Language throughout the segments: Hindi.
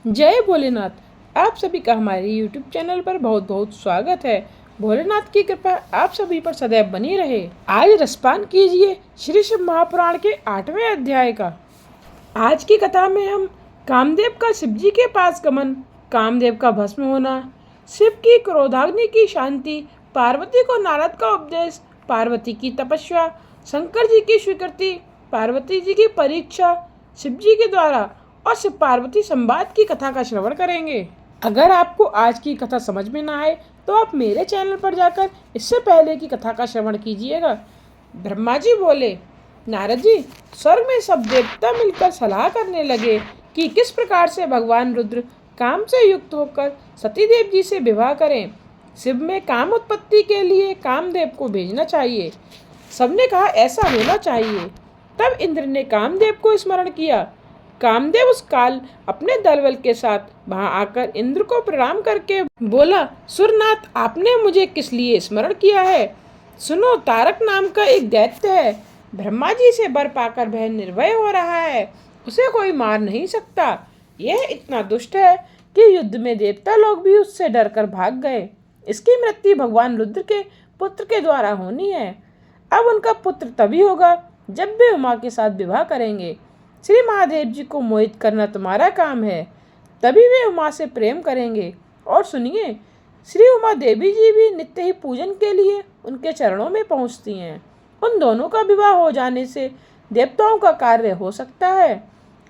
जय भोलेनाथ। आप सभी का हमारे यूट्यूब चैनल पर बहुत बहुत स्वागत है। भोलेनाथ की कृपा आप सभी पर सदैव बनी रहे। आज रसपान कीजिए श्री शिव महापुराण के 8वें अध्याय का। आज की कथा में हम कामदेव का शिव जी के पास गमन, कामदेव का भस्म होना, शिव की क्रोधाग्नि की शांति, पार्वती को नारद का उपदेश, पार्वती की तपस्या, शंकर जी की स्वीकृति, पार्वती जी की परीक्षा, शिव जी के द्वारा और शिव पार्वती संवाद की कथा का श्रवण करेंगे। अगर आपको आज की कथा समझ में ना आए तो आप मेरे चैनल पर जाकर इससे पहले की कथा का श्रवण कीजिएगा। ब्रह्मा जी बोले, नारद जी, स्वर्ग में सब देवता मिलकर सलाह करने लगे कि किस प्रकार से भगवान रुद्र काम से युक्त होकर सती देव जी से विवाह करें। शिव में काम उत्पत्ति के लिए कामदेव को भेजना चाहिए। सबने कहा ऐसा होना चाहिए। तब इंद्र ने कामदेव को स्मरण किया। कामदेव उस काल अपने दलबल के साथ वहां आकर इंद्र को प्रणाम करके बोला, सुरनाथ, आपने मुझे किस लिए स्मरण किया है? सुनो, तारक नाम का एक दैत्य है। ब्रह्मा जी से वर पाकर वह निर्भय हो रहा है। उसे कोई मार नहीं सकता। यह इतना दुष्ट है कि युद्ध में देवता लोग भी उससे डरकर भाग गए। इसकी मृत्यु भगवान रुद्र के पुत्र के द्वारा होनी है। अब उनका पुत्र तभी होगा जब वे उमा के साथ विवाह करेंगे। श्री महादेव जी को मोहित करना तुम्हारा काम है, तभी वे उमा से प्रेम करेंगे। और सुनिए, श्री उमा देवी जी भी नित्य ही पूजन के लिए उनके चरणों में पहुंचती हैं। उन दोनों का विवाह हो जाने से देवताओं का कार्य हो सकता है।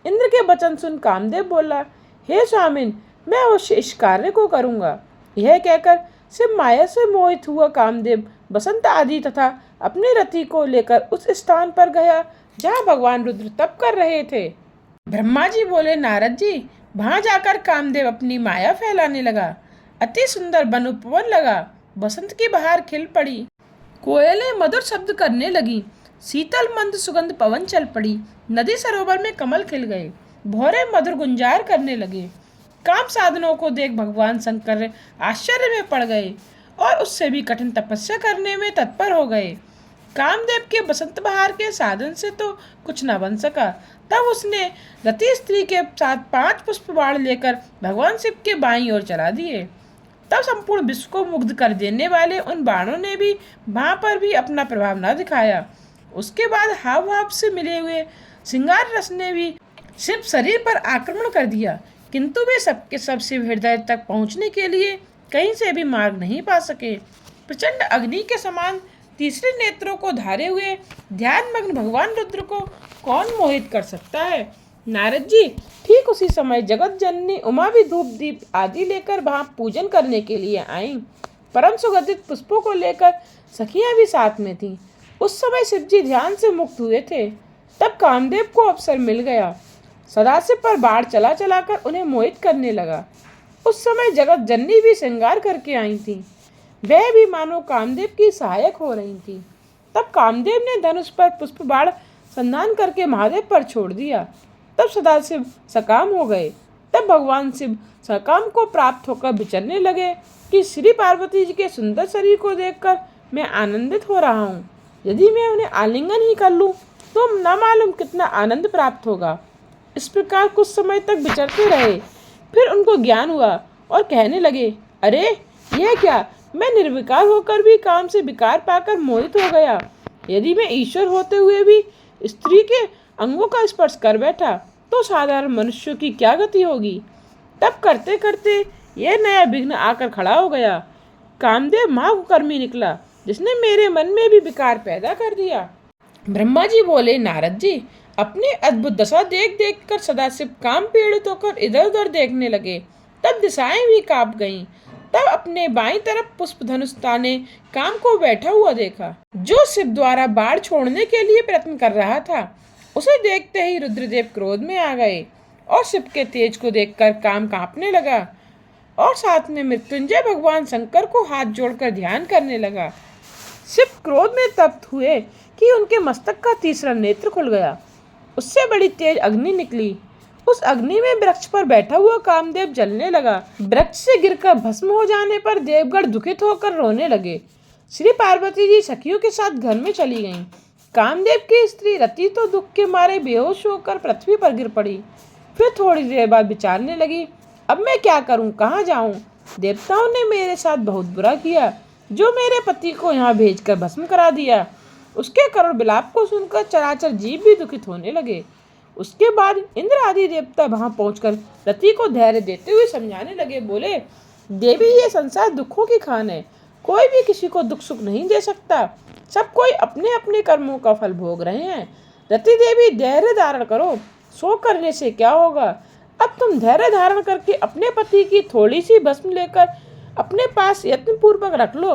इंद्र के वचन सुन कामदेव बोला, हे स्वामिन, मैं अवश्य इस कार्य को करूंगा। यह कहकर शिव माया से मोहित हुआ कामदेव बसंत आदि तथा अपने रथी को लेकर उस स्थान पर गया जहाँ भगवान रुद्र तप कर रहे थे। ब्रह्मा जी बोले, नारद जी, वहां जाकर कामदेव अपनी माया फैलाने लगा। अति सुंदर वन उपवन लगा। बसंत की बहार खिल पड़ी। कोयलें मधुर शब्द करने लगी। शीतल मंद सुगंध पवन चल पड़ी। नदी सरोवर में कमल खिल गए। भौरे मधुर गुंजार करने लगे। काम साधनों को देख भगवान शंकर आश्चर्य में पड़ गए और उससे भी कठिन तपस्या करने में तत्पर हो गए। कामदेव के बसंत बहार के साधन से तो कुछ न बन सका। तब उसने रति स्त्री के साथ 5 पुष्प बाण लेकर भगवान शिव के बाईं ओर चला दिए। तब संपूर्ण विश्व को मुग्ध कर देने वाले उन बाणों ने भी वहां पर भी अपना प्रभाव न दिखाया। उसके बाद हाव भाव से मिले हुए श्रृंगार रस ने भी शिव शरीर पर आक्रमण कर दिया, किंतु वे सबके सब शिव हृदय तक पहुंचने के लिए कहीं से भी मार्ग नहीं पा सके। प्रचंड अग्नि के समान तीसरे नेत्रों को धारे हुए ध्यान मग्न भगवान रुद्र को कौन मोहित कर सकता है? नारद जी, ठीक उसी समय जगत जननी उमा भी धूप दीप आदि लेकर वहां पूजन करने के लिए आईं। परम सुगंधित पुष्पों को लेकर सखियां भी साथ में थीं। उस समय शिव जी ध्यान से मुक्त हुए थे। तब कामदेव को अवसर मिल गया। सदाशिव पर बाढ़ चला चला कर उन्हें मोहित करने लगा। उस समय जगत जननी भी श्रृंगार करके आई थी। वह भी मानो कामदेव की सहायक हो रही थी। तब कामदेव ने धनुष पर पुष्प बाण संधान करके महादेव पर छोड़ दिया। तब सदाशिव सकाम हो गए। तब भगवान शिव सकाम को प्राप्त होकर विचरने लगे कि श्री पार्वती जी के सुंदर शरीर को देखकर मैं आनंदित हो रहा हूँ। यदि मैं उन्हें आलिंगन ही कर लूँ तो न मालूम कितना आनंद प्राप्त होगा। इस प्रकार कुछ समय तक विचरते रहे। फिर उनको ज्ञान हुआ और कहने लगे, अरे यह क्या, मैं निर्विकार होकर भी काम से विकार पाकर मोहित हो गया। यदि मैं ईश्वर होते हुए भी स्त्री के अंगों का स्पर्श कर बैठा तो साधारण मनुष्यों की क्या गति होगी। तब करते करते यह नया विघ्न आकर खड़ा हो गया। कामदेव महाकुकर्मी निकला, जिसने मेरे मन में भी विकार पैदा कर दिया। ब्रह्मा जी बोले, नारद जी, अपनी अद्भुत दशा देख देख कर सदाशिव काम पीड़ित होकर इधर उधर देखने लगे। तब दिशाएं भी कांप गईं। तब अपने बाईं तरफ पुष्प धनुष ताने काम को बैठा हुआ देखा, जो शिव द्वारा बाढ़ छोड़ने के लिए प्रयत्न कर रहा था। उसे देखते ही रुद्रदेव क्रोध में आ गए और शिव के तेज को देखकर काम कांपने लगा और साथ में मृत्युंजय भगवान शंकर को हाथ जोड़कर ध्यान करने लगा। शिव क्रोध में तप्त हुए कि उनके मस्तक का तीसरा नेत्र खुल गया। उससे बड़ी तेज अग्नि निकली। उस अग्नि में वृक्ष पर बैठा हुआ कामदेव जलने लगा। वृक्ष से गिरकर भस्म हो जाने पर देवगण दुखित होकर रोने लगे। श्री पार्वती जी सखियों के साथ घर में चली गईं। कामदेव की स्त्री रति तो दुख के मारे बेहोश होकर पृथ्वी पर गिर पड़ी। फिर थोड़ी देर बाद विचारने लगी अब मैं क्या करूं, कहाँ जाऊं? देवताओं ने मेरे साथ बहुत बुरा किया, जो मेरे पति को यहाँ भेजकर भस्म करा दिया। उसके करुण विलाप को सुनकर चराचर जीव भी दुखित होने लगे। उसके बाद इंद्र आदि देवता वहां पहुंचकर रति को धैर्य देते हुए समझाने लगे। बोले, देवी, ये संसार दुखों की खान है, कोई भी किसी को दुख सुख नहीं दे सकता। सब कोई अपने अपने कर्मों का फल भोग रहे हैं। रति देवी, धैर्य धारण करो, सो करने से क्या होगा? अब तुम धैर्य धारण करके अपने पति की थोड़ी सी भस्म लेकर अपने पास यत्न पूर्वक रख लो।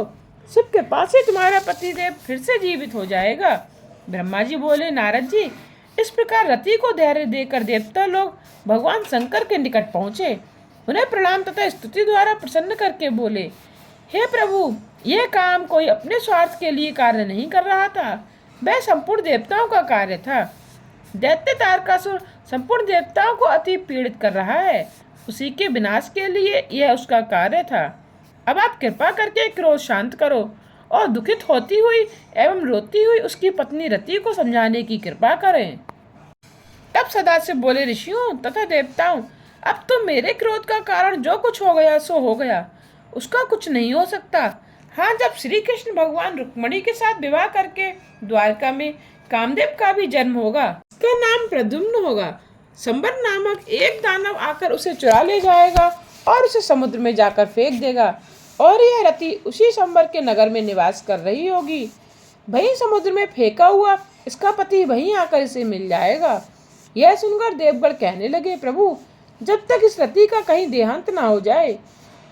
शिव के पास से तुम्हारा पतिदेव फिर से जीवित हो जाएगा। ब्रह्मा जी बोले, नारद जी, इस प्रकार रति को धैर्य देकर देवता लोग भगवान शंकर के निकट पहुंचे। उन्हें प्रणाम तथा स्तुति द्वारा प्रसन्न करके बोले, हे प्रभु, यह काम कोई अपने स्वार्थ के लिए कार्य नहीं कर रहा था, वह संपूर्ण देवताओं का कार्य था। दैत्य तारकासुर संपूर्ण देवताओं को अति पीड़ित कर रहा है, उसी के विनाश के लिए यह उसका कार्य था। अब आप कृपा करके क्रोध शांत करो और दुखित होती हुई एवं रोती हुई उसकी पत्नी रति को समझाने की कृपा करें। तब सदाशिव बोले, ऋषियों तथा देवताओं, अब तो मेरे क्रोध का कारण जो कुछ हो गया सो हो गया, उसका कुछ नहीं हो सकता। हाँ, जब श्री कृष्ण भगवान रुक्मिणी के साथ विवाह करके द्वारका में कामदेव का भी जन्म होगा, उसका नाम प्रद्युम्न होगा। संबर नामक एक दानव आकर उसे चुरा ले जाएगा और उसे समुद्र में जाकर फेंक देगा, और यह रति उसी संबर के नगर में निवास कर रही होगी। वहीं समुद्र में फेंका हुआ इसका पति वहीं आकर इसे मिल जाएगा। यह सुनकर देवगण कहने लगे, प्रभु, जब तक इस रति का कहीं देहांत ना हो जाए,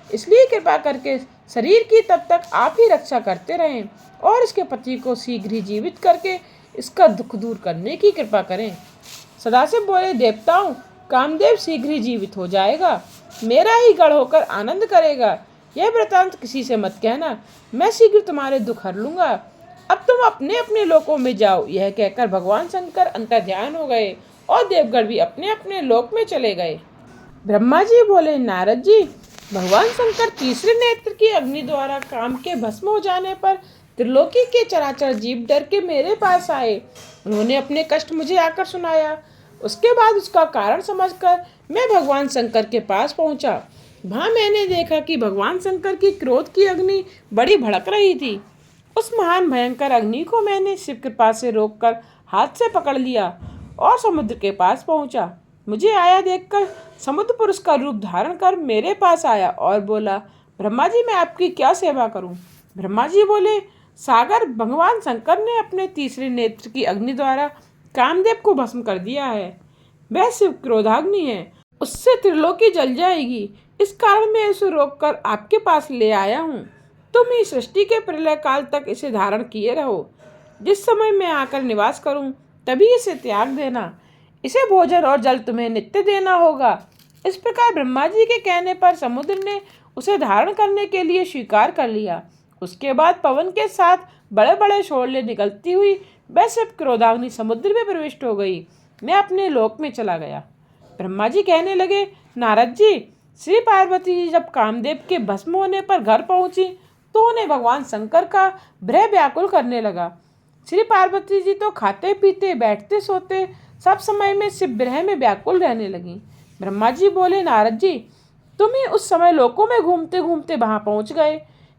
इसलिए कृपा करके शरीर की तब तक आप ही रक्षा करते रहें और इसके पति को शीघ्र ही जीवित करके इसका दुख दूर करने की कृपा करें। सदाशिव बोले, देवताओं, कामदेव शीघ्र ही जीवित हो जाएगा, मेरा ही गढ़ होकर आनंद करेगा। यह वृतांत किसी से मत कहना, मैं शीघ्र तुम्हारे दुख हर लूंगा। अब तुम अपने अपने लोकों में जाओ। यह कहकर भगवान शंकर अंतर्ध्यान हो गए और देवगण भी अपने अपने लोक में चले गए। ब्रह्मा जी बोले, नारद जी, भगवान शंकर तीसरे नेत्र की अग्नि द्वारा काम के भस्म हो जाने पर त्रिलोकी के चराचर जीव डर के मेरे पास आए। उन्होंने अपने कष्ट मुझे आकर सुनाया। उसके बाद उसका कारण समझकर मैं भगवान शंकर के पास पहुंचा। वहां मैंने देखा कि भगवान शंकर की क्रोध की अग्नि बड़ी भड़क रही थी। उस महान भयंकर अग्नि को मैंने शिव कृपा से रोककर हाथ से पकड़ लिया और समुद्र के पास पहुंचा। मुझे आया देखकर समुद्र पुरुष का रूप धारण कर मेरे पास आया और बोला, ब्रह्मा जी, मैं आपकी क्या सेवा करूं? ब्रह्मा जी बोले, सागर, भगवान शंकर ने अपने तीसरे नेत्र की अग्नि द्वारा कामदेव को भस्म कर दिया है। वह शिव क्रोधाग्नि है, उससे त्रिलोकी जल जाएगी। इस कारण मैं इसे रोककर आपके पास ले आया हूँ। तुम ही सृष्टि के प्रलय काल तक इसे धारण किए रहो। जिस समय मैं आकर निवास करूं तभी इसे त्याग देना। इसे भोजन और जल तुम्हें नित्य देना होगा। इस प्रकार ब्रह्मा जी के कहने पर समुद्र ने उसे धारण करने के लिए स्वीकार कर लिया। उसके बाद पवन के साथ बड़े बड़े शोले निकलती हुई वह शिव क्रोधाग्नि समुद्र में प्रविष्ट हो गई। मैं अपने लोक में चला गया। ब्रह्मा जी कहने लगे, नारद जी, श्री पार्वती जी जब कामदेव के भस्म होने पर घर पहुंची तो उन्हें भगवान शंकर का भय व्याकुल करने लगा। श्री पार्वती जी तो खाते पीते बैठते सोते सब समय में शिव विरह में व्याकुल रहने लगी। ब्रह्मा जी बोले, नारद जी, तुम ही उस समय लोकों में घूमते घूमते वहां पहुंच गए।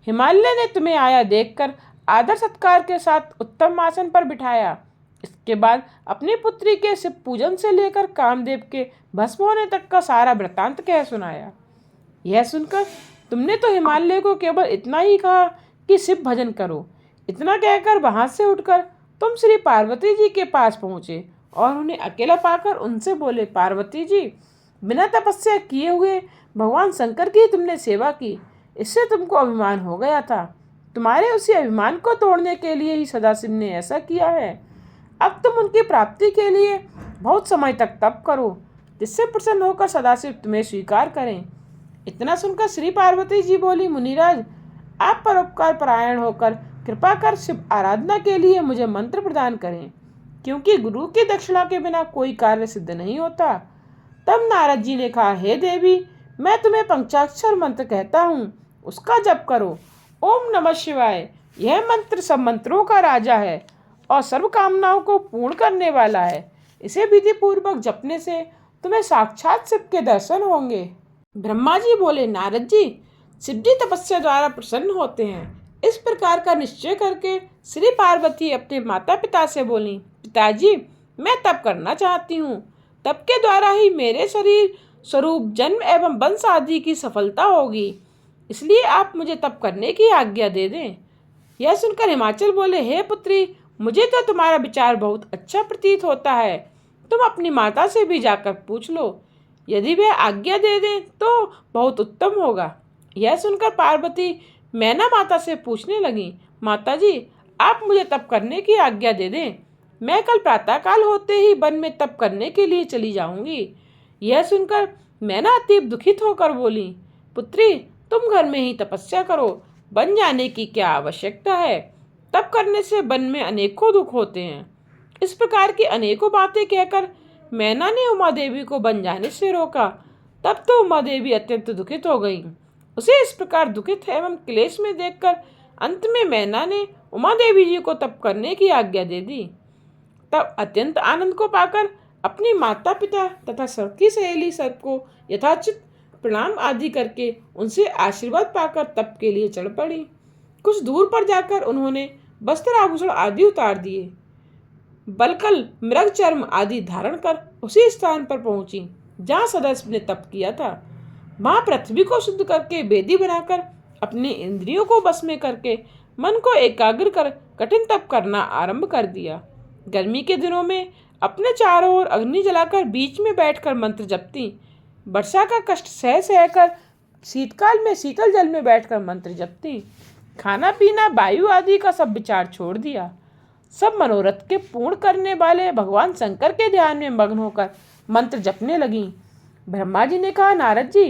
हिमालय ने तुम्हें आया देखकर आदर सत्कार के साथ उत्तम आसन पर बिठाया। इसके बाद अपनी पुत्री के शिव पूजन से लेकर कामदेव के भस्म होने तक का सारा वृत्तांत कह सुनाया। यह सुनकर तुमने तो हिमालय को केवल इतना ही कहा कि शिव भजन करो। इतना कहकर वहां से उठकर तुम श्री पार्वती जी के पास पहुंचे और उन्हें अकेला पाकर उनसे बोले, पार्वती जी, बिना तपस्या किए हुए भगवान शंकर की तुमने सेवा की, इससे तुमको अभिमान हो गया था। तुम्हारे उसी अभिमान को तोड़ने के लिए ही सदाशिव ने ऐसा किया है। अब तुम उनकी प्राप्ति के लिए बहुत समय तक तप करो, जिससे प्रसन्न होकर सदाशिव तुम्हें स्वीकार करें। इतना सुनकर श्री पार्वती जी बोली, मुनिराज, आप परोपकार परायण होकर कृपा कर शिव आराधना के लिए मुझे मंत्र प्रदान करें, क्योंकि गुरु की दक्षिणा के बिना कोई कार्य सिद्ध नहीं होता। तब नारद जी ने कहा, हे देवी, मैं तुम्हें पंचाक्षर मंत्र कहता हूँ, उसका जप करो। ओम नमः शिवाय। यह मंत्र सब मंत्रों का राजा है और सर्व कामनाओं को पूर्ण करने वाला है। इसे विधि पूर्वक जपने से तुम्हें साक्षात शिव के दर्शन होंगे। ब्रह्मा जी बोले, नारद जी, शिव जी तपस्या द्वारा प्रसन्न होते हैं। इस प्रकार का निश्चय करके श्री पार्वती अपने माता पिता से बोली, पिताजी, मैं तप करना चाहती हूँ। तप के द्वारा ही मेरे शरीर स्वरूप जन्म एवं वंश आदि की सफलता होगी, इसलिए आप मुझे तप करने की आज्ञा दे दें। यह सुनकर हिमाचल बोले, हे पुत्री, मुझे तो तुम्हारा विचार बहुत अच्छा प्रतीत होता है। तुम अपनी माता से भी जाकर पूछ लो, यदि वे आज्ञा दे दें तो बहुत उत्तम होगा। यह सुनकर पार्वती मैना माता से पूछने लगी, माता जी, आप मुझे तप करने की आज्ञा दे दें। मैं कल प्रातःकाल होते ही वन में तप करने के लिए चली जाऊंगी। यह सुनकर मैना अति दुखित होकर बोली, पुत्री, तुम घर में ही तपस्या करो, वन जाने की क्या आवश्यकता है। तप करने से वन में अनेकों दुख होते हैं। इस प्रकार की अनेकों बातें कहकर मैना ने उमा देवी को वन जाने से रोका। तब तो उमा देवी अत्यंत दुखित हो गई। उसे इस प्रकार दुखित एवं क्लेश में देखकर अंत में मैना ने उमा देवी जी को तप करने की आज्ञा दे दी। तब अत्यंत आनंद को पाकर अपनी माता पिता तथा सखी सहेली सबको यथाचित प्रणाम आदि करके उनसे आशीर्वाद पाकर तप के लिए चढ़ पड़ी। कुछ दूर पर जाकर उन्होंने वस्त्र आभूषण आदि उतार दिए, बलकल मृग चर्म आदि धारण कर उसी स्थान पर पहुंची जहाँ सदस्य ने तप किया था। वहां पृथ्वी को शुद्ध करके वेदी बनाकर अपने इंद्रियों को बस में करके मन को एकाग्र कर कठिन तप करना आरंभ कर दिया। गर्मी के दिनों में अपने चारों ओर अग्नि जलाकर बीच में बैठकर मंत्र जपती, वर्षा का कष्ट सह सहकर शीतकाल में शीतल जल में बैठकर मंत्र जपती, खाना पीना वायु आदि का सब विचार छोड़ दिया। सब मनोरथ के पूर्ण करने वाले भगवान शंकर के ध्यान में मग्न होकर मंत्र जपने लगी। ब्रह्मा जी ने कहा, नारद जी,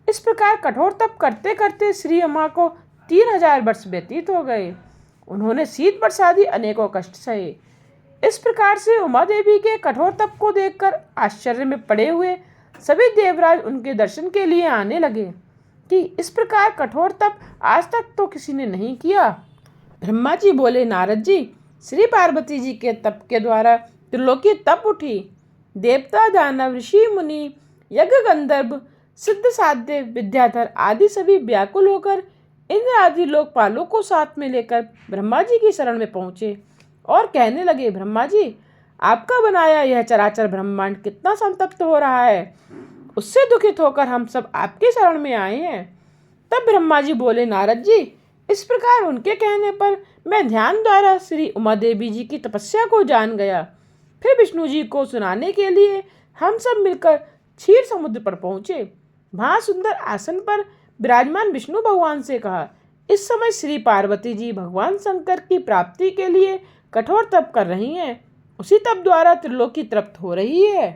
इस प्रकार कठोर तप करते करते श्री अम्मा को 3000 वर्ष व्यतीत हो गए। उन्होंने शीत बरसादी अनेकों कष्ट सहे। इस प्रकार से उमा देवी के कठोर तप को देखकर आश्चर्य में पड़े हुए सभी देवराज उनके दर्शन के लिए आने लगे कि इस प्रकार कठोर तप आज तक तो किसी ने नहीं किया। ब्रह्मा जी बोले, नारद जी, श्री पार्वती जी के तप के द्वारा त्रिलोकी तप उठी। देवता, दानव, ऋषि, मुनि, यज्ञ, गंधर्व, सिद्ध, साध्य, विद्याधर आदि सभी व्याकुल होकर इंद्र आदि लोकपालों को साथ में लेकर ब्रह्मा जी की शरण में पहुंचे और कहने लगे, ब्रह्मा जी, आपका बनाया यह चराचर ब्रह्मांड कितना संतप्त हो रहा है, उससे दुखित होकर हम सब आपकी शरण में आए हैं। तब ब्रह्मा जी बोले, नारद जी, इस प्रकार उनके कहने पर मैं ध्यान द्वारा श्री उमा देवी जी की तपस्या को जान गया। फिर विष्णु जी को सुनाने के लिए हम सब मिलकर क्षीर समुद्र पर पहुंचे। वहां सुंदर आसन पर विराजमान विष्णु भगवान से कहा, इस समय श्री पार्वती जी भगवान शंकर की प्राप्ति के लिए कठोर तप कर रही हैं। उसी तप द्वारा त्रिलोकी तृप्त हो रही है।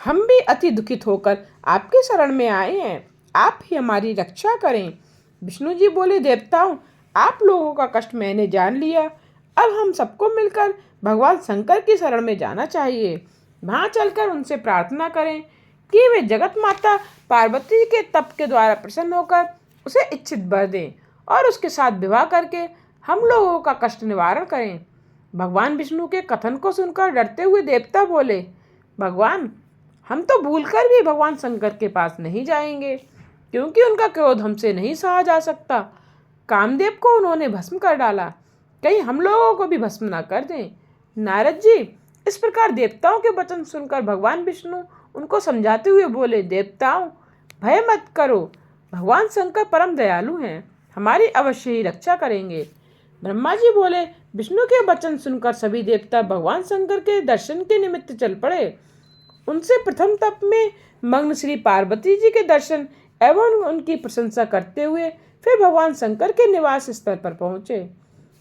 हम भी अति दुखित होकर आपके शरण में आए हैं, आप ही हमारी रक्षा करें। विष्णु जी बोले, देवताओं, आप लोगों का कष्ट मैंने जान लिया। अब हम सबको मिलकर भगवान शंकर की शरण में जाना चाहिए। वहां चलकर उनसे प्रार्थना करें कि वे जगत माता पार्वती के तप के द्वारा प्रसन्न होकर उसे इच्छित वर दें और उसके साथ विवाह करके हम लोगों का कष्ट निवारण करें। भगवान विष्णु के कथन को सुनकर डरते हुए देवता बोले, भगवान, हम तो भूलकर भी भगवान शंकर के पास नहीं जाएंगे, क्योंकि उनका क्रोध हमसे नहीं सहा जा सकता। कामदेव को उन्होंने भस्म कर डाला, कहीं हम लोगों को भी भस्म ना कर दें। नारद जी, इस प्रकार देवताओं के वचन सुनकर भगवान विष्णु उनको समझाते हुए बोले, देवताओं, भय मत करो, भगवान शंकर परम दयालु हैं, हमारी अवश्य ही रक्षा करेंगे। ब्रह्मा जी बोले, विष्णु के वचन सुनकर सभी देवता भगवान शंकर के दर्शन के निमित्त चल पड़े। उनसे प्रथम तप में मग्न श्री पार्वती जी के दर्शन एवं उनकी प्रशंसा करते हुए फिर भगवान शंकर के निवास स्थल पर पहुंचे।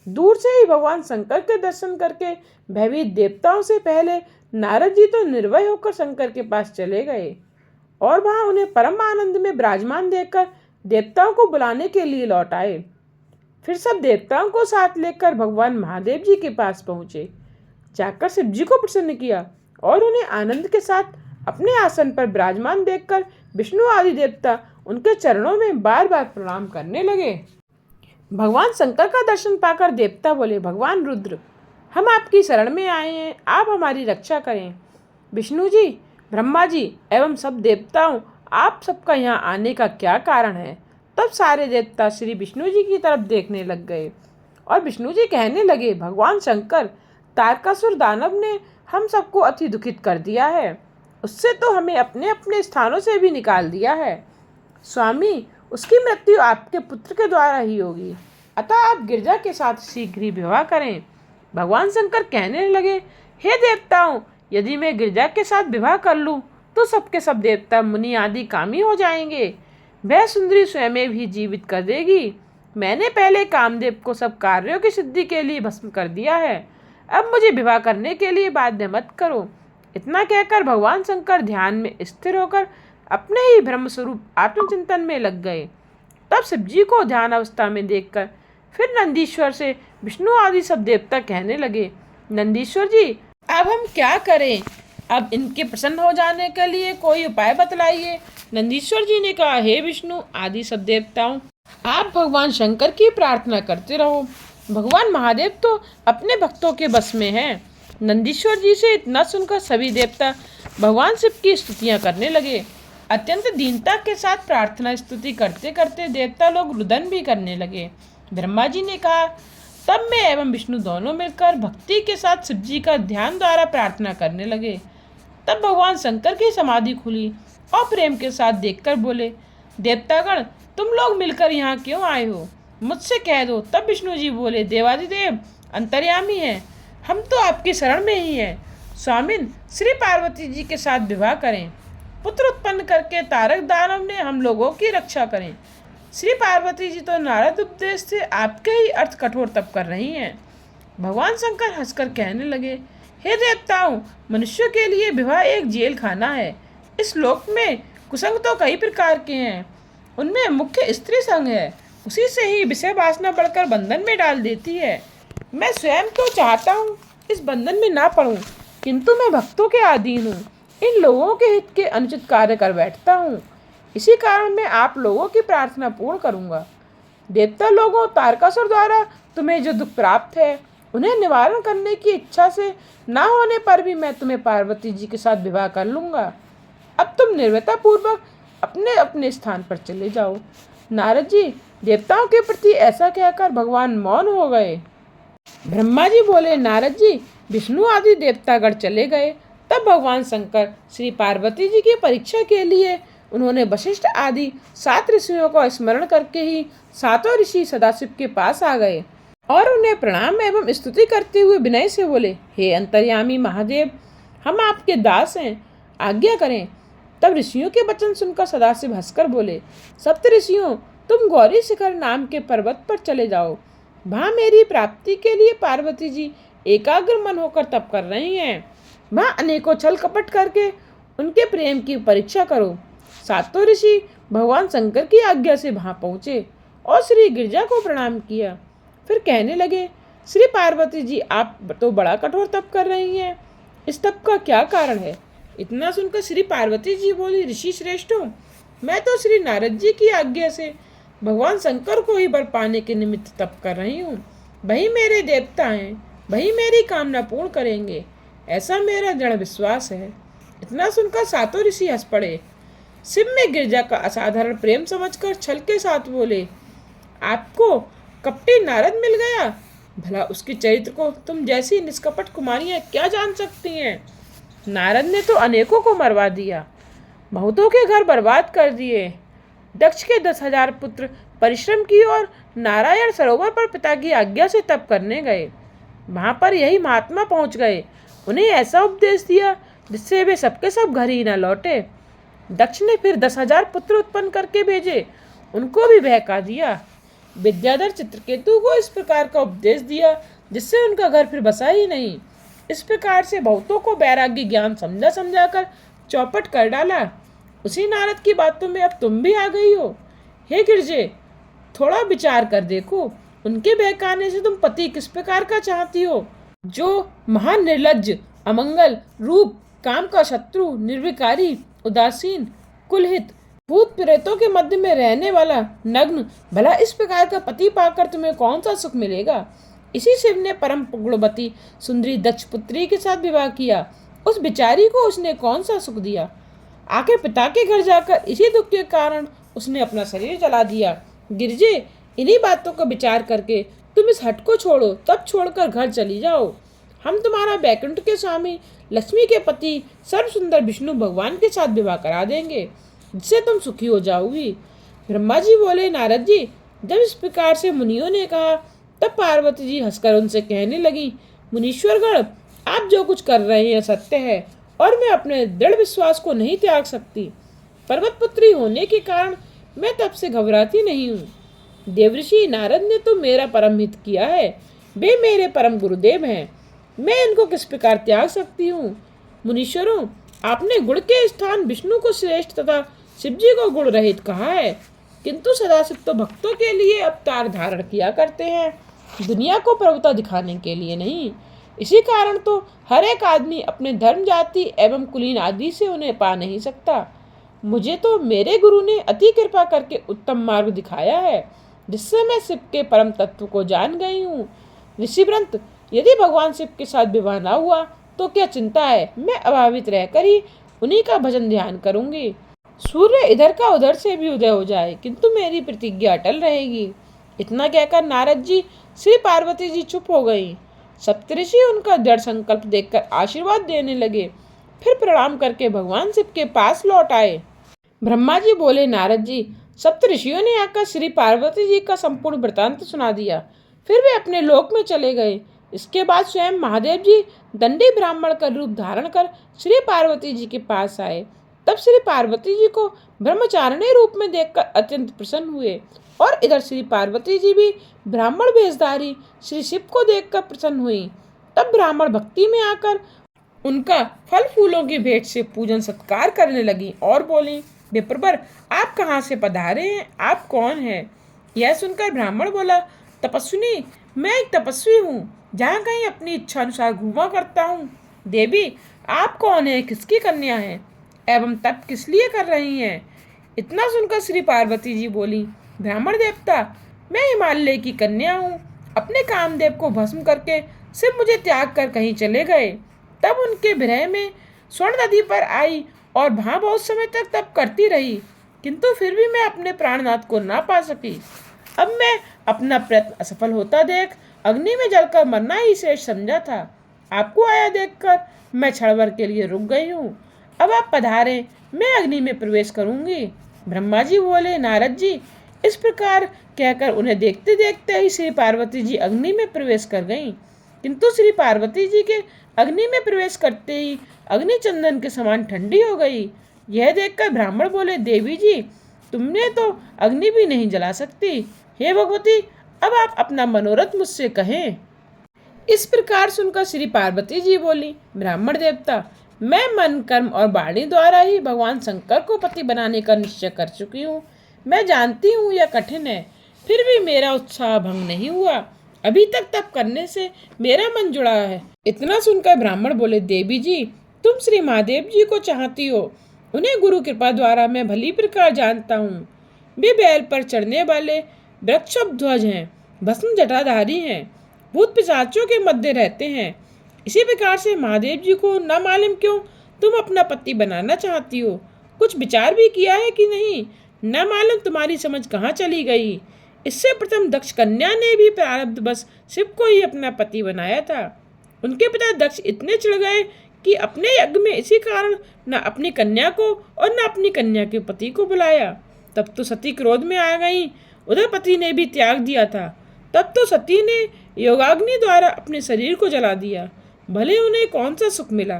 दूर से ही भगवान शंकर के दर्शन करके भयभीत देवताओं से पहले नारद जी तो निर्भय होकर शंकर के पास चले गए और वहां उन्हें परम आनंद में विराजमान देखकर देवताओं को बुलाने के लिए लौट आए। फिर सब देवताओं को साथ लेकर भगवान महादेव जी के पास पहुंचे। जाकर शिव जी को प्रसन्न किया और उन्हें आनंद के साथ अपने आसन पर विराजमान देखकर विष्णु आदि देवता उनके चरणों में बार बार प्रणाम करने लगे। भगवान शंकर का दर्शन पाकर देवता बोले, भगवान रुद्र, हम आपकी शरण में आए हैं, आप हमारी रक्षा करें। विष्णु जी, ब्रह्मा जी एवं सब देवताओं आप सबका यहाँ आने का क्या कारण है? तब सारे देवता श्री विष्णु जी की तरफ देखने लग गए और विष्णु जी कहने लगे, भगवान शंकर, तारकासुर दानव ने हम सबको अति दुखित कर दिया है। उससे तो हमें अपने अपने स्थानों से भी निकाल दिया है। स्वामी, उसकी मृत्यु आपके पुत्र के द्वारा ही होगी, अतः आप गिरजा के साथ शीघ्र ही विवाह करें। भगवान शंकर कहने लगे, हे देवताओं, यदि मैं गिरजा के साथ विवाह कर लूं तो सबके सब देवता मुनि आदि कामी हो जाएंगे। वह सुंदरी स्वयं भी जीवित कर देगी। मैंने पहले कामदेव को सब कार्यों की सिद्धि के लिए भस्म कर दिया है, अब मुझे विवाह करने के लिए बाध्य मत करो। इतना कहकर भगवान शंकर ध्यान में स्थिर होकर अपने ही ब्रह्म स्वरूप आत्मचिंतन में लग गए। तब शिव जी को ध्यान अवस्था में देखकर फिर नंदीश्वर से विष्णु आदि सब देवता कहने लगे, नंदीश्वर जी, अब हम क्या करें? अब इनके प्रसन्न हो जाने के लिए कोई उपाय बतलाइए। नंदीश्वर जी ने कहा, हे विष्णु आदि सब देवताओं, आप भगवान शंकर की प्रार्थना करते रहो। भगवान महादेव तो अपने भक्तों के बस में हैं। नंदीश्वर जी से इतना सुनकर सभी देवता भगवान शिव की स्तुतियां करने लगे। अत्यंत दीनता के साथ प्रार्थना स्तुति करते करते देवता लोग रुदन भी करने लगे। ब्रह्मा जी ने कहा, तब मैं एवं विष्णु दोनों मिलकर भक्ति के साथ शिव जी का ध्यान द्वारा प्रार्थना करने लगे। तब भगवान शंकर की समाधि खुली और प्रेम के साथ देखकर बोले, देवतागण, तुम लोग मिलकर यहाँ क्यों आए हो? मुझसे कह दो। तब विष्णु जी बोले, देवादिदेव अंतर्यामी हैं, हम तो आपकी शरण में ही हैं। स्वामिन, श्री पार्वती जी के साथ विवाह करें। पुत्र उत्पन्न करके तारक दानव ने हम लोगों की रक्षा करें। श्री पार्वती जी तो नारद उपदेश से आपके ही अर्थ कठोर तप कर रही हैं। भगवान शंकर हंसकर कहने लगे, हे देवताओं, मनुष्य के लिए विवाह एक जेल खाना है। इस लोक में कुसंग तो कई प्रकार के हैं, उनमें मुख्य स्त्री संग है। उसी से ही विषय वासना बढ़कर बंधन में डाल देती है। मैं स्वयं तो चाहता हूँ इस बंधन में ना पड़ूं, किंतु मैं भक्तों के अधीन हूँ। इन लोगों के हित के अनुचित कार्य कर बैठता हूँ। इसी कारण मैं आप लोगों की प्रार्थना पूर्ण करूँगा। देवता लोगों, तारकासुर द्वारा तुम्हें जो दुख प्राप्त है उन्हें निवारण करने की इच्छा से ना होने पर भी मैं तुम्हें पार्वती जी के साथ विवाह कर लूँगा। अब तुम निर्भयता पूर्वक अपने अपने स्थान पर चले जाओ। नारद जी देवताओं के प्रति ऐसा कहकर भगवान मौन हो गए। ब्रह्मा जी बोले, नारद जी, विष्णु आदि देवतागण चले गए। तब भगवान शंकर श्री पार्वती जी की परीक्षा के लिए उन्होंने वशिष्ठ आदि 7 ऋषियों को स्मरण करके ही 7 ऋषि सदाशिव के पास आ गए और उन्हें प्रणाम एवं स्तुति करते हुए विनय से बोले, हे अंतर्यामी महादेव, हम आपके दास हैं, आज्ञा करें। तब ऋषियों के वचन सुनकर सदाशिव हंसकर बोले, सप्त ऋषियों, तुम गौरी शिखर नाम के पर्वत पर चले जाओ। वहाँ मेरी प्राप्ति के लिए पार्वती जी एकाग्र मन होकर तप कर रही हैं। वहाँ अनेकों छल कपट करके उनके प्रेम की परीक्षा करो। 7 ऋषि भगवान शंकर की आज्ञा से वहाँ पहुँचे और श्री गिरजा को प्रणाम किया। फिर कहने लगे, श्री पार्वती जी, आप तो बड़ा कठोर तप कर रही हैं, इस तप का क्या कारण है? इतना सुनकर श्री पार्वती जी बोली, ऋषि श्रेष्ठों, मैं तो श्री नारद जी की आज्ञा से भगवान शंकर को ही वर पाने के निमित्त तप कर रही हूँ। वही मेरे देवता हैं, वही मेरी कामना पूर्ण करेंगे, ऐसा मेरा दृढ़ विश्वास है। इतना सुनकर 7 ऋषि हंस पड़े। शिव में गिरजा का असाधारण प्रेम समझकर छल के साथ बोले, आपको कपटी नारद मिल गया? भला उसके चरित्र को तुम जैसी निष्कपट कुमारियां क्या जान सकती हैं? नारद ने तो अनेकों को मरवा दिया, बहुतों के घर बर्बाद कर दिए। दक्ष के 10,000 पुत्र परिश्रम की और नारायण सरोवर पर पिता की आज्ञा से तप करने गए। वहां पर यही महात्मा पहुंच गए, उन्हें ऐसा उपदेश दिया जिससे वे सबके सब घर ही न लौटे। दक्ष ने फिर 10,000 पुत्र उत्पन्न करके भेजे, उनको भी बहका दिया। विद्याधर चित्रकेतु को इस प्रकार का उपदेश दिया जिससे उनका घर फिर बसा ही नहीं। इस प्रकार से बहुतों को वैराग्य ज्ञान समझा समझाकर चौपट कर डाला। उसी नारद की बातों में अब तुम भी आ गई हो। हे गिरजे, थोड़ा विचार कर देखो, उनके बहकाने से तुम पति किस प्रकार का चाहती हो? जो महान निर्लज्ज, अमंगल, रूप, काम का शत्रु, निर्विकारी, उदासीन, कुलहित, भूत प्रेतों के मध्य में रहने वाला, नग्न, भला इस प्रकार का पति पाकर तुम्हें कौन सा सुख मिलेगा? इसी शिव ने परम गुणवती सुंदरी दक्ष पुत्री के साथ विवाह किया, उस बिचारी को उसने कौन सा सुख दिया? आखिर पिता के घर जाकर इसी दुख के कारण उसने अपना शरीर जला दिया। गिरजे, इन्हीं बातों का विचार करके तुम इस हट को छोड़ो, तब छोड़कर घर चली जाओ। हम तुम्हारा बैकुंठ के स्वामी लक्ष्मी के पति सर्व सुंदर विष्णु भगवान के साथ विवाह करा देंगे, जिससे तुम सुखी हो जाओगी। ब्रह्मा जी बोले, नारद जी, जब इस प्रकार से मुनियों ने कहा तब पार्वती जी हंसकर उनसे कहने लगी, मुनीश्वरगण, आप जो कुछ कर रहे हैं सत्य है और मैं अपने दृढ़ विश्वास को नहीं त्याग सकती। पर्वत पुत्री होने के कारण मैं तब से घबराती नहीं हूँ। देवऋषि नारद ने तो मेरा परम हित किया है, वे मेरे परम गुरुदेव हैं, मैं इनको किस प्रकार त्याग सकती हूँ। मुनीश्वरों, आपने गुण के स्थान विष्णु को श्रेष्ठ तथा शिव जी को गुण रहित कहा है, किंतु सदाशिव तो भक्तों के लिए अवतार धारण किया करते हैं, दुनिया को प्रभुता दिखाने के लिए नहीं। इसी कारण तो हर एक आदमी अपने धर्म, जाति एवं कुलीन आदि से उन्हें पा नहीं सकता। मुझे तो मेरे गुरु ने अति कृपा करके उत्तम मार्ग दिखाया है, जिससे मैं शिव के परम तत्व को जान गई हूँ। ऋषिव्रत, यदि भगवान शिव के साथ विवाह न हुआ तो क्या चिंता है, मैं अभावित रहकर ही उन्हीं का भजन ध्यान करूंगी। सूर्य इधर का उधर से भी उदय हो जाए, किंतु मेरी प्रतिज्ञा अटल रहेगी। इतना कहकर नारद जी श्री पार्वती जी चुप हो गई। सप्तऋषि उनका दृढ़ संकल्प देखकर आशीर्वाद देने लगे, फिर प्रणाम करके भगवान शिव के पास लौट आए। ब्रह्मा जी बोले, नारद जी, सप्तऋषियों ने आकर श्री पार्वती जी का संपूर्ण वृतांत सुना दिया, फिर वे अपने लोक में चले गए। इसके बाद स्वयं महादेव जी दंडी ब्राह्मण का रूप धारण कर श्री पार्वती जी के पास आए। तब श्री पार्वती जी को ब्रह्मचारिणी रूप में देखकर अत्यंत प्रसन्न हुए और इधर श्री पार्वती जी भी ब्राह्मण वेशधारी श्री शिव को देखकर प्रसन्न हुई। तब ब्राह्मण भक्ति में आकर उनका फल फूलों की भेंट से पूजन सत्कार करने लगी और बोली, विप्रवर, आप कहाँ से पधारे हैं, आप कौन हैं? यह सुनकर ब्राह्मण बोला, तपस्विनी, मैं एक तपस्वी हूँ, जहाँ कहीं अपनी इच्छा अनुसार घूमा करता हूँ। देवी, आप कौन है, किसकी कन्या है एवं तप किस लिए कर रही हैं? इतना सुनकर श्री पार्वती जी बोली, ब्राह्मण देवता, मैं हिमालय की कन्या हूँ। अपने कामदेव को भस्म करके शिव मुझे त्याग कर कहीं चले गए। तब उनके विरह में स्वर्ण नदी पर आई और वहाँ बहुत समय तक तप करती रही, किंतु फिर भी मैं अपने प्राणनाथ को ना पा सकी। अब मैं अपना प्रयत्न असफल होता देख अग्नि में जलकर मरना ही श्रेष्ठ समझा था। आपको आया देखकर मैं क्षण भर के लिए रुक गई हूँ। अब आप पधारें, मैं अग्नि में प्रवेश करूंगी। ब्रह्मा जी बोले, नारद जी, इस प्रकार कहकर उन्हें देखते देखते ही श्री पार्वती जी अग्नि में प्रवेश कर गईं। किंतु श्री पार्वती जी के अग्नि में प्रवेश करते ही अग्नि चंदन के समान ठंडी हो गई। यह देखकर ब्राह्मण बोले, देवी जी, तुमने तो अग्नि भी नहीं जला सकती। हे भगवती, अब आप अपना मनोरथ मुझसे कहें। इस प्रकार सुनकर श्री पार्वती जी बोली, ब्राह्मण देवता, मैं मन, कर्म और वाणी द्वारा ही भगवान शंकर को पति बनाने का निश्चय कर चुकी हूँ। मैं जानती हूँ यह कठिन है, फिर भी मेरा उत्साह भंग नहीं हुआ। अभी तक तप करने से मेरा मन जुड़ा है। इतना सुनकर ब्राह्मण बोले, देवी जी, तुम श्री महादेव जी को चाहती हो, उन्हें गुरु कृपा द्वारा मैं भली प्रकार जानता हूँ। वे बैल पर चढ़ने वाले वृक्षध्वज हैं, भस्म जटाधारी हैं, भूत पिशाचों के मध्य रहते हैं। इसी प्रकार से महादेव जी को न मालूम क्यों तुम अपना पति बनाना चाहती हो। कुछ विचार भी किया है कि नहीं? न मालूम तुम्हारी समझ कहाँ चली गई। इससे प्रथम दक्ष कन्या ने भी प्रारब्ध बस शिव को ही अपना पति बनाया था। उनके पिता दक्ष इतने चिढ़ गए कि अपने यज्ञ में इसी कारण न अपनी कन्या को और न अपनी कन्या के पति को बुलाया। तब तो सती क्रोध में आ गई, उधर पति ने भी त्याग दिया था। तब तो सती ने योगाग्नि द्वारा अपने शरीर को जला दिया। भले उन्हें कौन सा सुख मिला।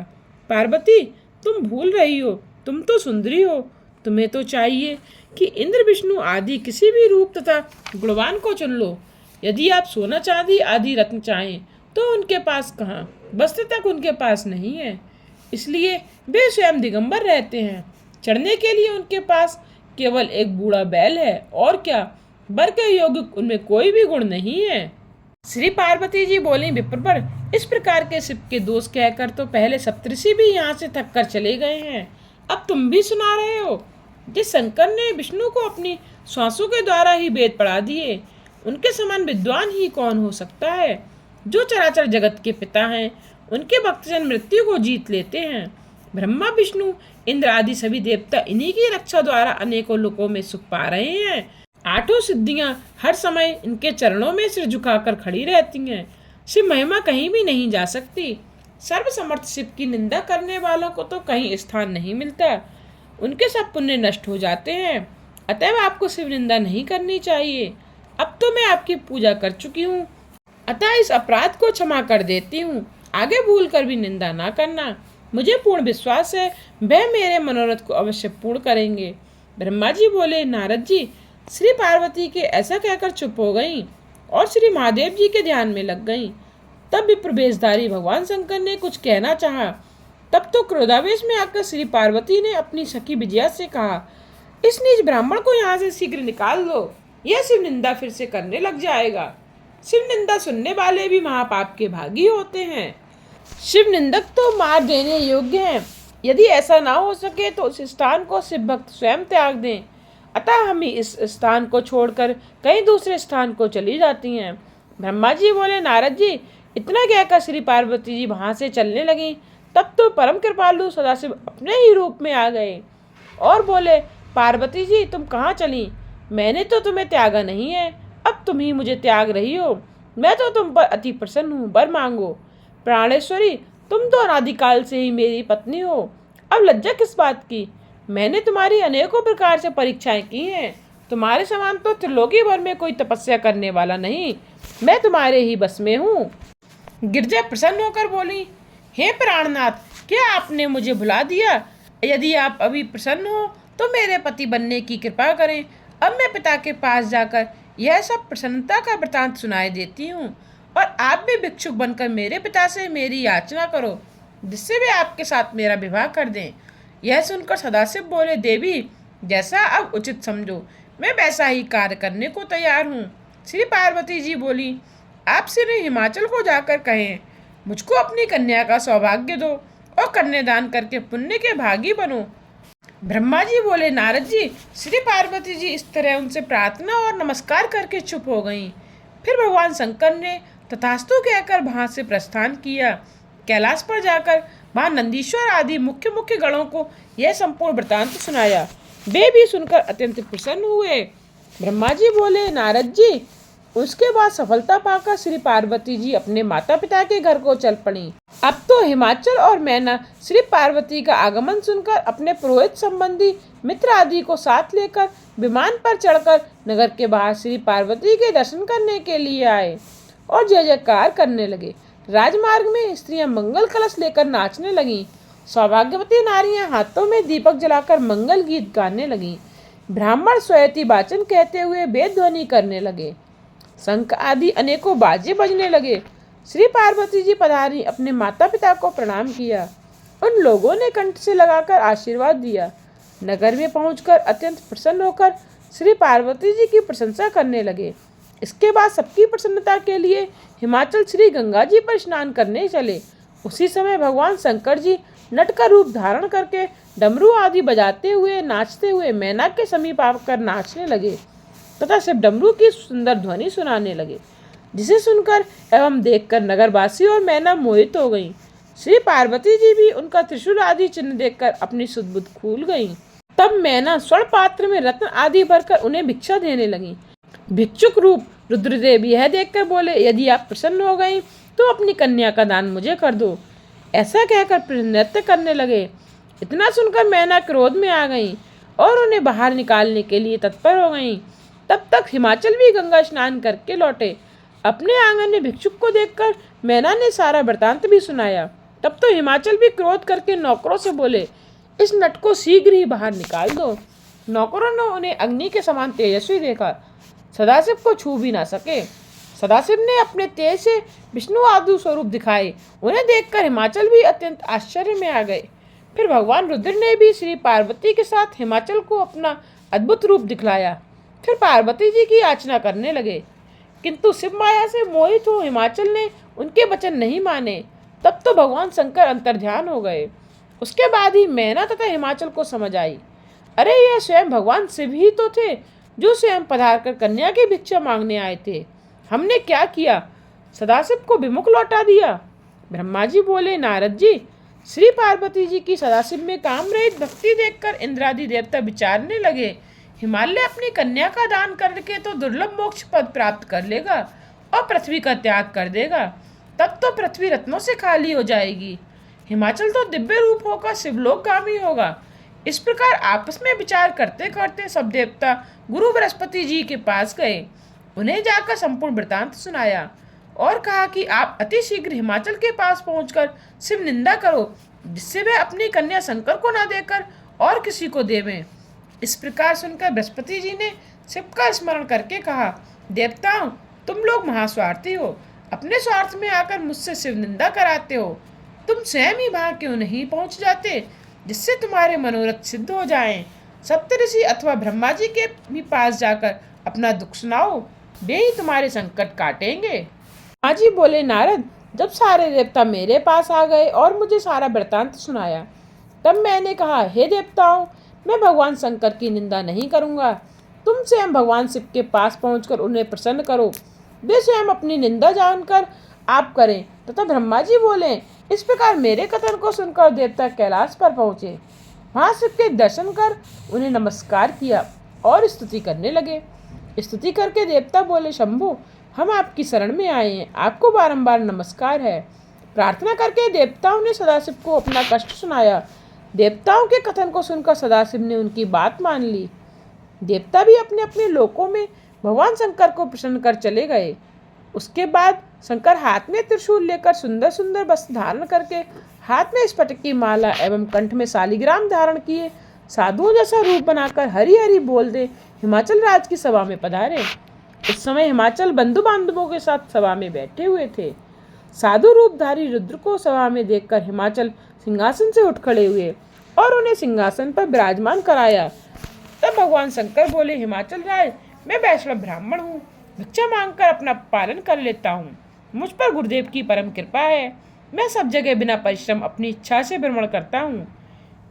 पार्वती, तुम भूल रही हो, तुम तो सुंदरी हो। तुम्हें तो चाहिए कि इंद्र, विष्णु आदि किसी भी रूप तथा गुणवान को चुन लो। यदि आप सोना चांदी आदि रत्न चाहें तो उनके पास कहाँ, वस्त्र तक उनके पास नहीं है। इसलिए वे स्वयं दिगंबर रहते हैं। चढ़ने के लिए उनके पास केवल एक बूढ़ा बैल है, और क्या, वर के योग्य उनमें कोई भी गुण नहीं है। श्री पार्वती जी बोली, विप्रवर, इस प्रकार के शिव के दोष कहकर तो पहले सप्तऋषि भी यहाँ से थक कर चले गए हैं, अब तुम भी सुना रहे हो। जिस शंकर ने विष्णु को अपनी श्वासों के द्वारा ही वेद पढ़ा दिए, उनके समान विद्वान ही कौन हो सकता है। जो चराचर जगत के पिता हैं, उनके भक्तजन मृत्यु को जीत लेते हैं। ब्रह्मा, विष्णु, इंद्र आदि सभी देवता इन्हीं की रक्षा द्वारा अनेकों लोकों में सुख पा रहे हैं। आठों सिद्धियां हर समय इनके चरणों में सिर झुकाकर खड़ी रहती हैं। शिव महिमा कहीं भी नहीं जा सकती। सर्वसमर्थ शिव की निंदा करने वालों को तो कहीं स्थान नहीं मिलता, उनके सब पुण्य नष्ट हो जाते हैं। अतएव आपको शिव निंदा नहीं करनी चाहिए। अब तो मैं आपकी पूजा कर चुकी हूँ, अतः इस अपराध को क्षमा कर देती हूँ। आगे भूल कर भी निंदा ना करना। मुझे पूर्ण विश्वास है वह मेरे मनोरथ को अवश्य पूर्ण करेंगे। ब्रह्मा जी बोले, नारद जी, श्री पार्वती के ऐसा कहकर चुप हो गईं और श्री महादेव जी के ध्यान में लग गईं। तब विप्र वेशधारी भगवान शंकर ने कुछ कहना चाहा। तब तो क्रोधावेश में आकर श्री पार्वती ने अपनी सखी विजया से कहा, इस नीच ब्राह्मण को यहाँ से शीघ्र निकाल दो, यह शिव निंदा फिर से करने लग जाएगा। शिव निंदा सुनने वाले भी महापाप के भागी होते हैं। शिव निंदक तो मार देने योग्य हैं। यदि ऐसा ना हो सके तो उस स्थान को शिव भक्त स्वयं त्याग दें। अतः हम ही इस स्थान को छोड़कर कहीं दूसरे स्थान को चली जाती हैं। ब्रह्मा जी बोले, नारद जी, इतना कहकर श्री पार्वती जी वहां से चलने लगी। तब तो परम कृपालु सदाशिव अपने ही रूप में आ गए और बोले, पार्वती जी, तुम कहाँ चली? मैंने तो तुम्हें त्यागा नहीं है, अब तुम ही मुझे त्याग रही हो। मैं तो तुम पर अति प्रसन्न हूँ, वर मांगो। प्राणेश्वरी, तुम तो अनादिकाल से ही मेरी पत्नी हो, अब लज्जा किस बात की? मैंने तुम्हारी अनेकों प्रकार से परीक्षाएं की हैं। तुम्हारे समान तो त्रिलोकी भर में कोई तपस्या करने वाला नहीं, मैं तुम्हारे ही बस में हूँ। गिरजा प्रसन्न होकर बोली, हे प्राणनाथ, क्या आपने मुझे भुला दिया? यदि आप अभी प्रसन्न हो तो मेरे पति बनने की कृपा करें। अब मैं पिता के पास जाकर यह सब प्रसन्नता का वृतांत सुनाई देती हूँ और आप भी भिक्षुक बनकर मेरे पिता से मेरी याचना करो, जिससे वे आपके साथ मेरा विवाह कर दें। यह सुनकर सदाशिव बोले, देवी, जैसा अब उचित समझो, मैं वैसा ही कार्य करने को तैयार हूँ। श्री पार्वती जी बोली, आप श्री हिमाचल को जाकर कहें, मुझको अपनी कन्या का सौभाग्य दो और कन्यादान करके पुण्य के भागी बनो। ब्रह्मा जी बोले, नारद जी, श्री पार्वती जी इस तरह उनसे प्रार्थना और नमस्कार करके चुप हो गईं। फिर भगवान शंकर ने तथास्तु कहकर वहां से प्रस्थान किया। कैलाश पर जाकर वहां नंदीश्वर आदि मुख्य मुख्य गणों को यह संपूर्ण वृतांत सुनाया। वे भी सुनकर अत्यंत प्रसन्न हुए। ब्रह्मा जी बोले, नारद जी, उसके बाद सफलता पाकर श्री पार्वती जी अपने माता पिता के घर को चल पड़ी। अब तो हिमाचल और मैना श्री पार्वती का आगमन सुनकर अपने पुरोहित संबंधी मित्र आदि को साथ लेकर विमान पर चढ़कर नगर के बाहर श्री पार्वती के दर्शन करने के लिए आए और जय जयकार करने लगे। राजमार्ग में स्त्रियां मंगल कलश लेकर नाचने लगीं। सौभाग्यवती नारियां हाथों में दीपक जलाकर मंगल गीत गाने लगीं। ब्राह्मण स्वयति वाचन कहते हुए वेद ध्वनि करने लगे। शंख आदि अनेकों बाजे बजने लगे। श्री पार्वती जी पधारी, अपने माता पिता को प्रणाम किया। उन लोगों ने कंठ से लगाकर आशीर्वाद दिया। नगर में पहुंचकर अत्यंत प्रसन्न होकर श्री पार्वती जी की प्रशंसा करने लगे। इसके बाद सबकी प्रसन्नता के लिए हिमाचल श्री गंगा जी पर स्नान करने चले। उसी समय भगवान शंकर जी नट का रूप धारण करके डमरू आदि बजाते हुए नाचते हुए मैना के समीप आकर नाचने लगे तथा शिव डमरू की सुंदर ध्वनि सुनाने लगे, जिसे सुनकर एवं देखकर नगरवासी और मैना मोहित हो गईं। श्री पार्वती जी भी उनका त्रिशूल आदि चिन्ह देखकर अपनी सुध-बुध खूल गईं। तब मैना स्वर्ण पात्र में रत्न आदि भरकर उन्हें भिक्षा देने लगी। भिक्षुक रूप रुद्रदेव यह देखकर बोले, यदि आप प्रसन्न हो गई तो अपनी कन्या का दान मुझे कर दो। ऐसा कहकर नृत्य करने लगे। इतना सुनकर मैना क्रोध में आ गईं और उन्हें बाहर निकालने के लिए तत्पर हो गईं। तब तक हिमाचल भी गंगा स्नान करके लौटे। अपने आंगन में भिक्षुक को देखकर मैना ने सारा वृतांत भी सुनाया। तब तो हिमाचल भी क्रोध करके नौकरों से बोले, इस नट को शीघ्र ही बाहर निकाल दो। नौकरों ने उन्हें अग्नि के समान तेजस्वी देखा, सदाशिव को छू भी ना सके। सदाशिव ने अपने तेज से विष्णु आदि स्वरूप दिखाए। उन्हें देखकर हिमाचल भी अत्यंत आश्चर्य में आ गए। फिर भगवान रुद्र ने भी श्री पार्वती के साथ हिमाचल को अपना अद्भुत रूप दिखलाया। फिर पार्वती जी की याचना करने लगे, किंतु शिव माया से मोहित हो हिमाचल ने उनके वचन नहीं माने। तब तो भगवान शंकर अंतर्ध्यान हो गए। उसके बाद ही मैना तथा हिमाचल को समझ आई, अरे यह स्वयं भगवान शिव ही तो थे, जो स्वयं पधार कर कन्या की भिक्षा मांगने आए थे। हमने क्या किया, सदाशिव को विमुख लौटा दिया। ब्रह्मा जी बोले, नारद जी, श्री पार्वती जी की सदाशिव में काम रहित भक्ति देखकर इंद्रादि देवता विचारने लगे, हिमालय अपनी कन्या का दान करके तो दुर्लभ मोक्ष पद प्राप्त कर लेगा और पृथ्वी का त्याग कर देगा, तब तो पृथ्वी रत्नों से खाली हो जाएगी। हिमाचल तो दिव्य रूप होकर शिवलोकगामी होगा। इस प्रकार आपस में विचार करते करते सब देवता गुरु बृहस्पति जी के पास गए। उन्हें जाकर संपूर्ण वृतांत सुनाया और कहा कि आप अति शीघ्र हिमाचल के पास पहुंचकर शिव निंदा करो, जिससे वे अपनी कन्या शंकर को न देकर और किसी को देवें। इस प्रकार सुनकर बृहस्पति जी ने शिव का स्मरण करके कहा, देवताओं, तुम लोग महास्वार्थी हो, अपने स्वार्थ में आकर मुझसे शिव निंदा कराते हो। तुम स्वयं ही वहां क्यों नहीं पहुंच जाते, जिससे तुम्हारे मनोरथ सिद्ध हो जाएं। सप्तऋषि अथवा ब्रह्मा जी के भी पास जाकर अपना दुख सुनाओ, वे ही तुम्हारे संकट काटेंगे। ब्रह्मा जी बोले, नारद, जब सारे देवता मेरे पास आ गए और मुझे सारा वृतांत सुनाया, तब मैंने कहा, हे देवताओं, मैं भगवान शंकर की निंदा नहीं करूंगा। तुम स्वयं भगवान शिव के पास पहुंचकर उन्हें प्रसन्न करो, वे स्वयं अपनी निंदा जानकर आप करें। तथा ब्रह्मा जी बोले। इस प्रकार मेरे कथन को सुनकर देवता कैलाश पर पहुंचे। वहां शिव के दर्शन कर उन्हें नमस्कार किया और स्तुति करने लगे। स्तुति करके देवता बोले, शंभु, हम आपकी शरण में आए हैं, आपको बारंबार नमस्कार है। प्रार्थना करके देवताओं ने सदाशिव को अपना कष्ट सुनाया। देवताओं के कथन को सुनकर सदाशिव ने उनकी बात मान ली। देवता भी अपने अपने लोकों में भगवान शंकर को प्रसन्न कर चले गए। उसके बाद शंकर हाथ में त्रिशूल लेकर सुंदर सुंदर वस्त्र धारण करके हाथ में स्फटिक की माला एवं कंठ में शालिग्राम धारण किए साधुओं जैसा रूप बनाकर हरि हरि बोल दे हिमाचल राज की सभा में पधारे। उस समय हिमाचल बंधु बांधवों के साथ सभा में बैठे हुए थे। साधु रूपधारी रुद्र को सभा में देखकर हिमाचल सिंहासन से उठ खड़े हुए और उन्हें सिंहासन पर विराजमान कराया। तब भगवान शंकर बोले, हिमाचल राज, मैं वैष्णव ब्राह्मण हूँ, भिक्षा मांगकर अपना पालन कर लेता हूँ। मुझ पर गुरुदेव की परम कृपा है। मैं सब जगह बिना परिश्रम अपनी इच्छा से भ्रमण करता हूँ।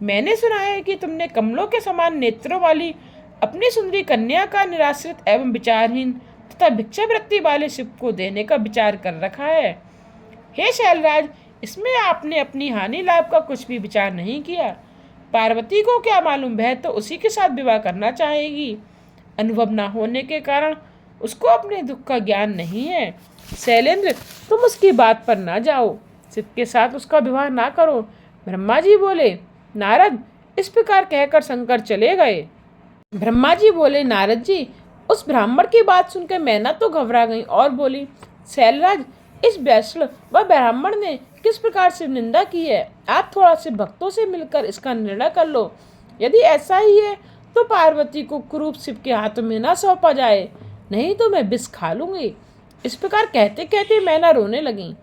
मैंने सुना है कि तुमने कमलों के समान नेत्रों वाली अपनी सुंदरी कन्या का निराश्रित एवं विचारहीन तथा भिक्षावृत्ति वाले शिव को देने का विचार कर रखा है। हे शैलराज, इसमें आपने अपनी हानि लाभ का कुछ भी विचार नहीं किया। पार्वती को क्या मालूम, वह तो उसी के साथ विवाह करना चाहेगी। अनुभव न होने के कारण उसको अपने दुख का ज्ञान नहीं है। शैलेंद्र, तुम उसकी बात पर ना जाओ, शिव के साथ उसका विवाह ना करो। ब्रह्मा जी बोले, नारद, इस प्रकार कहकर शंकर चले गए। ब्रह्मा जी बोले, नारद जी, उस ब्राह्मण की बात सुनकर मैना तो घबरा गई और बोली, शैलराज, इस वैष्णव व ब्राह्मण ने किस प्रकार शिव निंदा की है, आप थोड़ा से भक्तों से मिलकर इसका निर्णय कर लो। यदि ऐसा ही है तो पार्वती को कुरूप शिव के हाथों में न सौंपा जाए, नहीं तो मैं विष खा लूंगी। इस प्रकार कहते कहते मैना रोने लगी।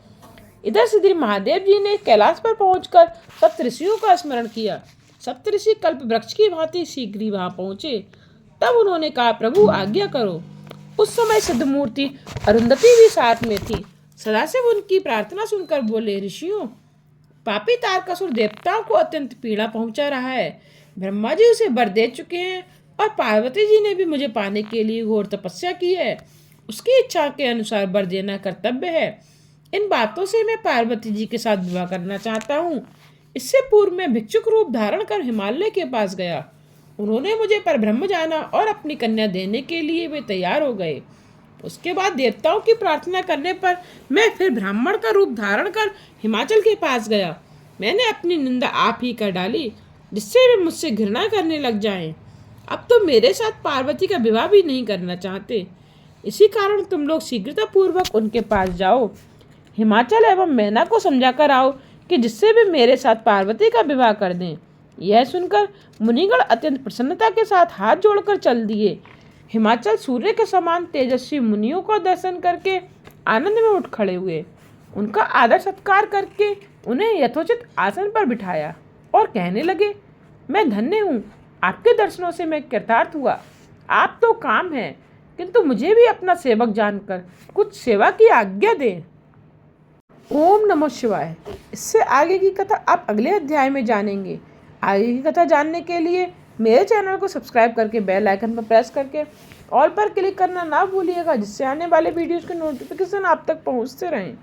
इधर श्री महादेव जी ने कैलाश पर पहुंचकर सप्तऋषियों का स्मरण किया। सप्तऋषि कल्प वृक्ष की भांति शीघ्र ही वहां पहुंचे। तब उन्होंने कहा, प्रभु आज्ञा करो। उस समय सिद्धमूर्ति अरुंधति भी साथ में थी। सदाशिव उनकी प्रार्थना सुनकर बोले, ऋषियों, पापी तारकासुर देवताओं को अत्यंत पीड़ा पहुंचा रहा है। ब्रह्मा जी उसे वर दे चुके हैं और पार्वती जी ने भी मुझे पाने के लिए घोर तपस्या की है। उसकी इच्छा के अनुसार वर देना कर्तव्य है। इन बातों से मैं पार्वती जी के साथ विवाह करना चाहता हूँ। इससे पूर्व मैं भिक्षुक रूप धारण कर हिमालय के पास गया। उन्होंने मुझे परब्रह्म जाना और अपनी कन्या देने के लिए वे तैयार हो गए। उसके बाद देवताओं की प्रार्थना करने पर मैं फिर ब्राह्मण का रूप धारण कर हिमाचल के पास गया। मैंने अपनी निंदा आप ही कर डाली, जिससे वे मुझसे घृणा करने लग जाएं। अब तो मेरे साथ पार्वती का विवाह भी नहीं करना चाहते। इसी कारण तुम लोग शीघ्रता पूर्वक उनके पास जाओ। हिमाचल एवं मैना को समझा कर आओ कि जिससे वे मेरे साथ पार्वती का विवाह कर दें। यह सुनकर मुनिगण अत्यंत प्रसन्नता के साथ हाथ जोड़कर चल दिए। हिमाचल सूर्य के समान तेजस्वी मुनियों का दर्शन करके आनंद में उठ खड़े हुए। उनका आदर सत्कार करके उन्हें यथोचित आसन पर बिठाया और कहने लगे, मैं धन्य हूँ, आपके दर्शनों से मैं कृतार्थ हुआ। आप तो काम हैं, किंतु मुझे भी अपना सेवक जानकर कुछ सेवा की आज्ञा दें। ओम नमः शिवाय। इससे आगे की कथा आप अगले अध्याय में जानेंगे। आगे की कथा जानने के लिए मेरे चैनल को सब्सक्राइब करके बेल आइकन पर प्रेस करके ऑल पर क्लिक करना ना भूलिएगा, जिससे आने वाले वीडियोज़ के नोटिफिकेशन आप तक पहुंचते रहें।